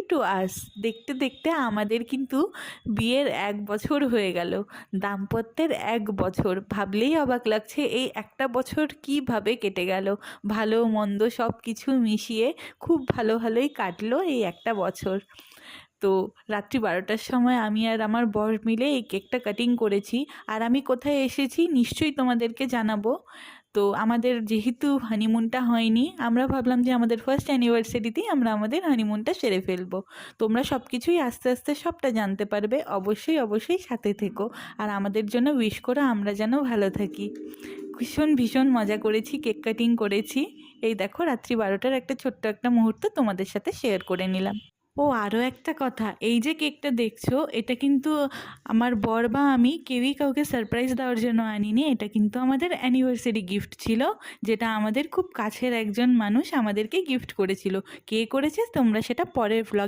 To us. দেখতে দেখতে আমাদের কিন্তু বিয়ের 1 বছর হয়ে গেল, দাম্পত্যের 1 বছর। ভাবলেই অবাক লাগছে এই একটা বছর কিভাবে কেটে গেল। ভালো মন্দ সব কিছু মিশিয়ে খুব ভালোই কাটলো এই একটা বছর। তো রাত্রি 12টার সময় আমি আর আমার বর মিলে এই কেকটা কাটিং করেছি। আর আমি কোথায় এসেছি নিশ্চয়ই তোমাদেরকে জানাবো। তো আমাদের যেহেতু হানিমুনটা হয়নি, আমরা ভাবলাম যে আমাদের ফার্স্ট অ্যানিভার্সারিতেই আমরা আমাদের হানিমুনটা সেরে ফেলবো। তোমরা সব কিছুই আস্তে আস্তে সবটা জানতে পারবে। অবশ্যই সাথে থেকো আর আমাদের জন্য উইশ করো, আমরা যেন ভালো থাকি। ভীষণ মজা করেছি, কেক কাটিং করেছি। এই দেখো রাত্রি 12টার একটা ছোট্ট একটা মুহূর্ত তোমাদের সাথে শেয়ার করে নিলাম। ও আরও একটা কথা, এই যে কেকটা দেখছো এটা কিন্তু আমার বর বা আমি কেউই কাউকে সারপ্রাইজ দেওয়ার জন্য আনিনি। এটা কিন্তু আমাদের অ্যানিভার্সারি গিফট ছিল, যেটা আমাদের খুব কাছের একজন মানুষ আমাদেরকে গিফট করেছিল। কে করেছে তোমরা সেটা পরের ব্লগ